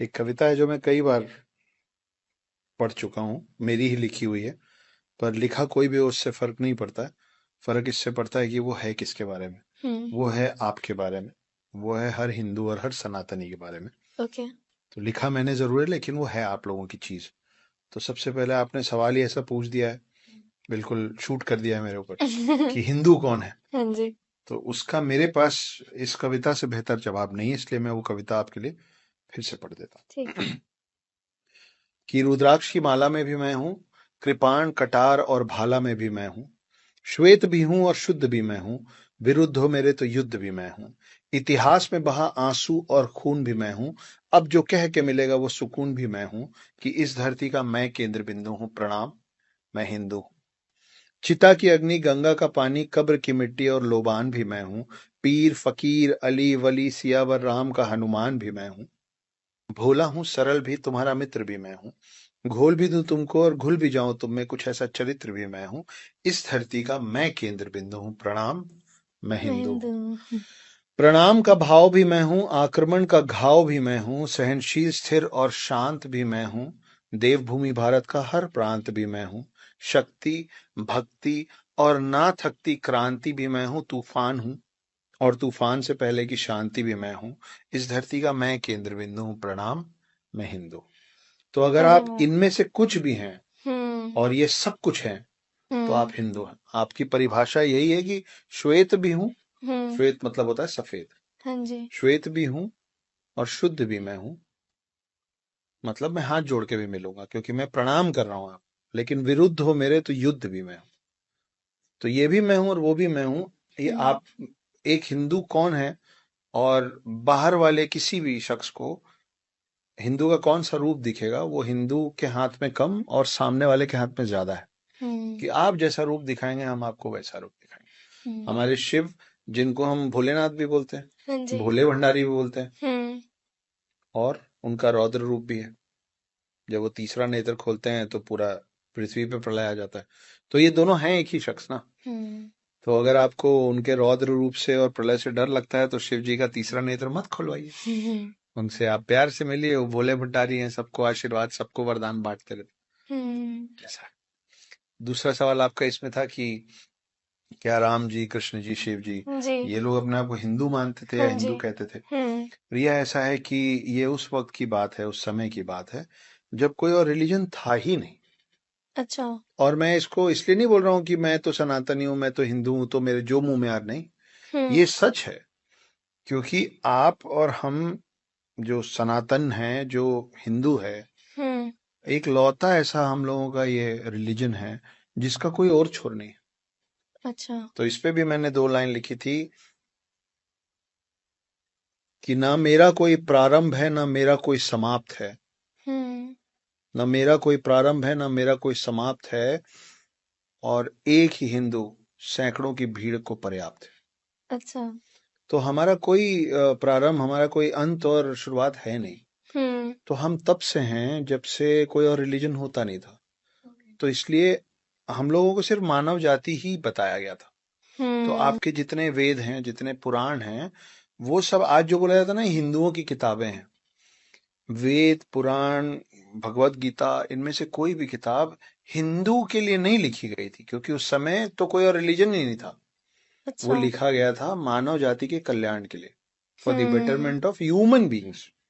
एक कविता है जो मैं कई बार पढ़ चुका हूँ, मेरी ही लिखी हुई है। पर लिखा कोई भी हो उससे फर्क नहीं पड़ता है। फर्क इससे पड़ता है कि वो है किसके बारे में। हम्म। वो है आपके बारे में। वो है हर हिंदू और हर सनातनी के बारे में। ओके। तो लिखा मैंने जरूर है, लेकिन वो है आप लोगों की चीज। तो सबसे पहले आपने सवाल ही ऐसा पूछ दिया है, बिल्कुल शूट कर दिया है मेरे ऊपर, कि हिंदू कौन है। हाँ जी। तो उसका मेरे पास इस कविता से बेहतर जवाब नहीं है, इसलिए मैं वो कविता आपके लिए फिर से पढ़ देता ठीक है। हूँ। कि रुद्राक्ष की माला में भी मैं हूँ, कृपाण कटार और भाला में भी मैं हूँ, श्वेत भी हूँ और शुद्ध भी मैं हूँ, विरुद्ध हो मेरे तो युद्ध भी मैं हूँ, इतिहास में बहा आंसू और खून भी मैं हूँ, अब जो कह के मिलेगा वो सुकून भी मैं हूँ, कि इस धरती का मैं केंद्र बिंदु हूँ, प्रणाम मैं हिंदू हूँ। चिता की अग्नि, गंगा का पानी, कब्र की मिट्टी और लोबान भी मैं हूँ, पीर फकीर अली वली सियावर राम का हनुमान भी मैं हूँ, भोला हूँ सरल भी तुम्हारा मित्र भी मैं हूँ, घोल भी दूं तुमको और घुल भी जाऊं तुम में, कुछ ऐसा चरित्र भी मैं हूँ, इस धरती का मैं केंद्र बिंदु हूँ, प्रणाम मैं मैं हिंदू हिंदू हूँ। हूँ। प्रणाम का भाव भी मैं हूँ, आक्रमण का घाव भी मैं हूँ, सहनशील स्थिर और शांत भी मैं हूँ, देवभूमि भारत का हर प्रांत भी मैं हूँ, शक्ति भक्ति और ना थकती क्रांति भी मैं हूँ, तूफान हूँ और तूफान से पहले की शांति भी मैं हूँ, इस धरती का मैं केंद्र बिंदु हूँ, प्रणाम मैं हिंदू। तो अगर अरे आप वाह। इनमें से कुछ भी हैं हम्म। और ये सब कुछ हैं, तो आप हम्म। हिंदू हैं। आपकी परिभाषा यही है कि श्वेत भी हूं, हम्म। श्वेत मतलब होता है सफेद, हाँ जी। श्वेत भी हूं और शुद्ध भी मैं हूं, मतलब मैं हाथ जोड़ के भी मिलूंगा क्योंकि मैं प्रणाम कर रहा हूं आप, लेकिन विरुद्ध हो मेरे तो युद्ध भी मैं हूं। तो ये भी मैं हूं और वो भी मैं हूं। ये हम्म। आप, एक हिंदू कौन है, और बाहर वाले किसी भी शख्स को हिंदू का कौन सा रूप दिखेगा, वो हिंदू के हाथ में कम और सामने वाले के हाथ में ज्यादा है। हम्म। कि आप जैसा रूप दिखाएंगे हम आपको वैसा रूप दिखाएंगे। हम्म। हमारे शिव, जिनको हम भोलेनाथ भी बोलते हाँ हैं, जी। भोले भंडारी भी बोलते हैं, हम्म। और उनका रौद्र रूप भी है। जब वो तीसरा नेत्र खोलते हैं तो पूरा पृथ्वी पे प्रलय आ जाता है। तो ये दोनों हैं एक ही शख्स ना। हम्म। तो अगर आपको उनके रौद्र रूप से और प्रलय से डर लगता है तो शिव जी का तीसरा नेत्र मत खुलवाइए। हम्म। उनसे आप प्यार से मिलिए, वो भोले भंडारी हैं, सबको आशीर्वाद, सबको वरदान बांटते रहते हम्म। हैं। ऐसा। दूसरा सवाल आपका इसमें था कि क्या राम जी, कृष्ण जी, शिव जी, जी। ये लोग अपने आप को हिंदू मानते थे या हाँ जी। हिंदू कहते थे। हम्म। रिया, ऐसा है कि ये उस वक्त की बात है, उस समय की बात है जब कोई और रिलीजन था ही नहीं। अच्छा। और मैं इसको इसलिए नहीं बोल रहा हूँ कि मैं तो सनातनी हूँ, मैं तो हिंदू हूँ, तो मेरे जो मुंह में आ, नहीं, हम्म। ये सच है। क्योंकि आप और हम जो सनातन हैं, जो हिंदू है, हम्म। एक लौता ऐसा हम लोगों का ये रिलीजन है जिसका कोई और छोर नहीं। अच्छा। तो इस पे भी मैंने दो लाइन लिखी थी कि ना मेरा कोई प्रारंभ है ना मेरा कोई समाप्त है, हम्म। ना मेरा कोई प्रारंभ है ना मेरा कोई समाप्त है, और एक ही हिंदू सैकड़ों की भीड़ को पर्याप्त है। अच्छा। तो हमारा कोई प्रारंभ, हमारा कोई अंत और शुरुआत है नहीं। हम्म। तो हम तब से हैं जब से कोई और रिलीजन होता नहीं था। तो इसलिए हम लोगों को सिर्फ मानव जाति ही बताया गया था। तो हम्म। आपके जितने वेद हैं, जितने पुराण हैं, वो सब आज जो बोला जाता है ना हिंदुओं की किताबें हैं, वेद पुराण भगवत गीता, इनमें से कोई भी किताब हिंदू के लिए नहीं लिखी गई थी, क्योंकि उस समय तो कोई और रिलीजन ही नहीं था। वो अच्छा। लिखा गया था मानव जाति के कल्याण के लिए, for the hmm. Betterment of human beings.